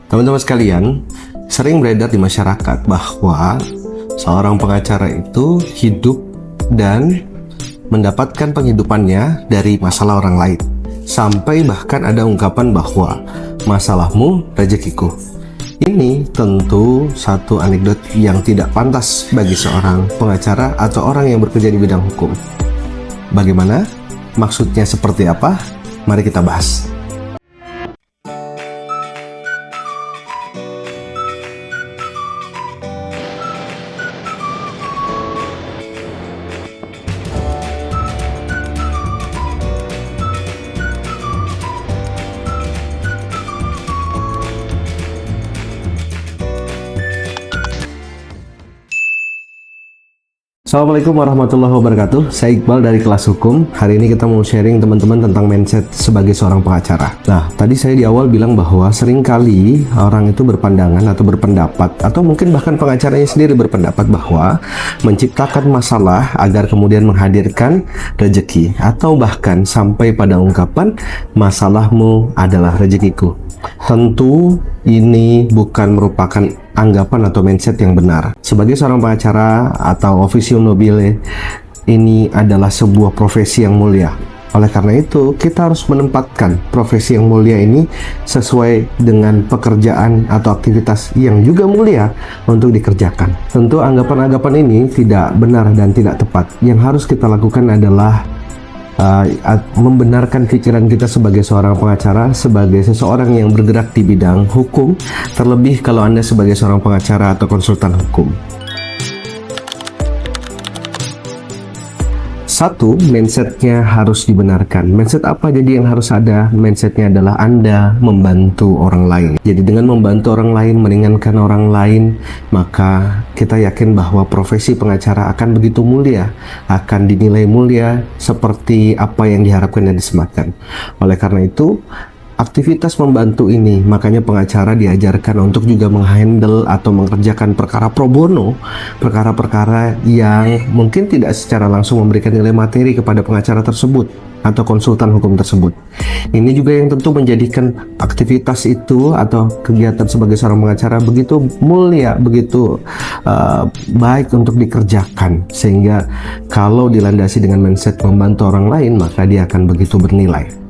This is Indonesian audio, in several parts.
Teman-teman sekalian, sering beredar di masyarakat bahwa seorang pengacara itu hidup dan mendapatkan penghidupannya dari masalah orang lain. Sampai bahkan ada ungkapan bahwa masalahmu rezekiku. Ini tentu satu anekdot yang tidak pantas bagi seorang pengacara atau orang yang bekerja di bidang hukum. Bagaimana? Maksudnya seperti apa? Mari kita bahas. Assalamualaikum warahmatullahi wabarakatuh. Saya Iqbal dari kelas hukum. Hari ini kita mau sharing teman-teman tentang mindset sebagai seorang pengacara. Nah, tadi saya di awal bilang bahwa seringkali orang itu berpandangan atau berpendapat, atau mungkin bahkan pengacaranya sendiri berpendapat bahwa menciptakan masalah agar kemudian menghadirkan rezeki, atau bahkan sampai pada ungkapan masalahmu adalah rezekiku. Tentu ini bukan merupakan anggapan atau mindset yang benar. Sebagai seorang pengacara atau officium nobile, ini adalah sebuah profesi yang mulia. Oleh karena itu, kita harus menempatkan profesi yang mulia ini sesuai dengan pekerjaan atau aktivitas yang juga mulia untuk dikerjakan. Tentu anggapan-anggapan ini tidak benar dan tidak tepat. Yang harus kita lakukan adalah membenarkan pikiran kita sebagai seorang pengacara, sebagai seseorang yang bergerak di bidang hukum, terlebih kalau Anda sebagai seorang pengacara atau konsultan hukum. Satu, mindsetnya harus dibenarkan. Mindset apa jadi yang harus ada? Mindsetnya adalah Anda membantu orang lain. Jadi dengan membantu orang lain, meringankan orang lain, maka kita yakin bahwa profesi pengacara akan begitu mulia, akan dinilai mulia seperti apa yang diharapkan dan disematkan. Oleh karena itu, aktivitas membantu ini, makanya pengacara diajarkan untuk juga menghandle atau mengerjakan perkara pro bono, perkara-perkara yang mungkin tidak secara langsung memberikan nilai materi kepada pengacara tersebut atau konsultan hukum tersebut. Ini juga yang tentu menjadikan aktivitas itu atau kegiatan sebagai seorang pengacara begitu mulia, begitu baik untuk dikerjakan, sehingga kalau dilandasi dengan mindset membantu orang lain, maka dia akan begitu bernilai.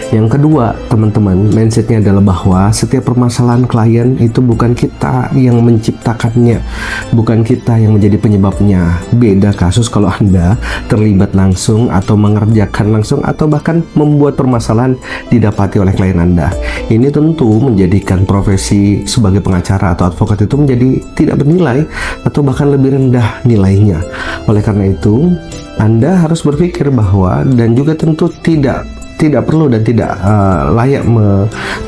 Yang kedua, teman-teman, mindsetnya adalah bahwa setiap permasalahan klien itu bukan kita yang menciptakannya, bukan kita yang menjadi penyebabnya. Beda kasus kalau Anda terlibat langsung atau mengerjakan langsung atau bahkan membuat permasalahan didapati oleh klien Anda. Ini tentu menjadikan profesi sebagai pengacara atau advokat itu menjadi tidak bernilai atau bahkan lebih rendah nilainya. Oleh karena itu, Anda harus berpikir bahwa dan juga tentu tidak perlu dan tidak layak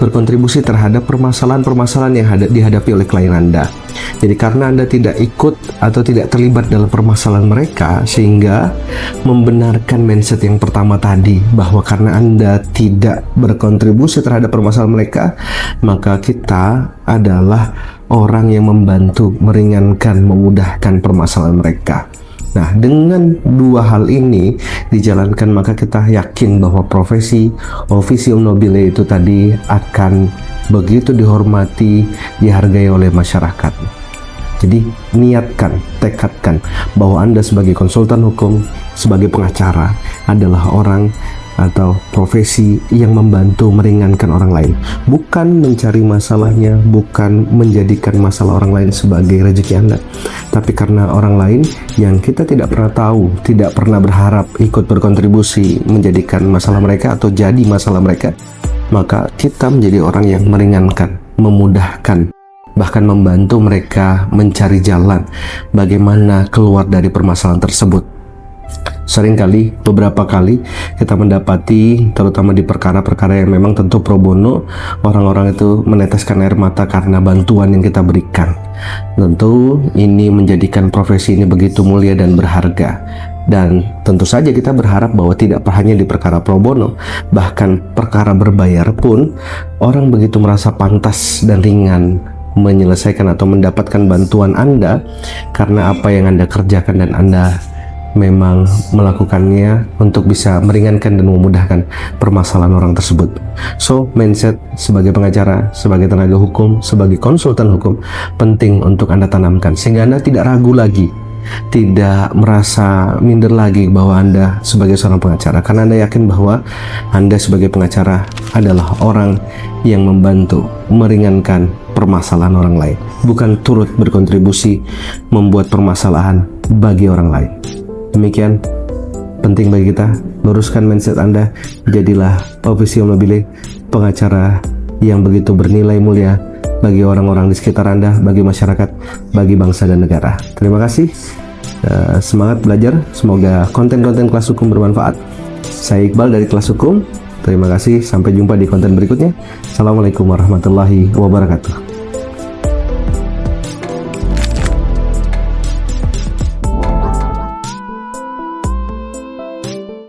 berkontribusi terhadap permasalahan-permasalahan yang dihadapi oleh klien Anda. Jadi karena Anda tidak ikut atau tidak terlibat dalam permasalahan mereka, sehingga membenarkan mindset yang pertama tadi bahwa karena Anda tidak berkontribusi terhadap permasalahan mereka, maka kita adalah orang yang membantu, meringankan, memudahkan permasalahan mereka. Nah, dengan dua hal ini dijalankan, maka kita yakin bahwa profesi officium nobile itu tadi akan begitu dihormati, dihargai oleh masyarakat. Jadi, niatkan, tekadkan bahwa Anda sebagai konsultan hukum, sebagai pengacara adalah orang atau profesi yang membantu meringankan orang lain, bukan mencari masalahnya, bukan menjadikan masalah orang lain sebagai rezeki Anda, tapi karena orang lain yang kita tidak pernah tahu, tidak pernah berharap ikut berkontribusi menjadikan masalah mereka atau jadi masalah mereka, maka kita menjadi orang yang meringankan, memudahkan, bahkan membantu mereka mencari jalan bagaimana keluar dari permasalahan tersebut. Seringkali, beberapa kali kita mendapati, terutama di perkara-perkara yang memang tentu pro bono, orang-orang itu meneteskan air mata karena bantuan yang kita berikan. Tentu ini menjadikan profesi ini begitu mulia dan berharga. Dan tentu saja kita berharap bahwa tidak hanya di perkara pro bono, bahkan perkara berbayar pun orang begitu merasa pantas dan ringan menyelesaikan atau mendapatkan bantuan Anda karena apa yang Anda kerjakan dan Anda memang melakukannya untuk bisa meringankan dan memudahkan permasalahan orang tersebut. So, mindset sebagai pengacara, sebagai tenaga hukum, sebagai konsultan hukum penting untuk Anda tanamkan sehingga Anda tidak ragu lagi, tidak merasa minder lagi bahwa Anda sebagai seorang pengacara, karena Anda yakin bahwa Anda sebagai pengacara adalah orang yang membantu meringankan permasalahan orang lain, bukan turut berkontribusi membuat permasalahan bagi orang lain. Demikian penting bagi kita, luruskan mindset Anda, jadilah officio nobile, pengacara yang begitu bernilai mulia bagi orang-orang di sekitar Anda, bagi masyarakat, bagi bangsa dan negara. Terima kasih, semangat belajar, semoga konten-konten kelas hukum bermanfaat. Saya Iqbal dari kelas hukum, terima kasih, sampai jumpa di konten berikutnya. Assalamualaikum warahmatullahi wabarakatuh.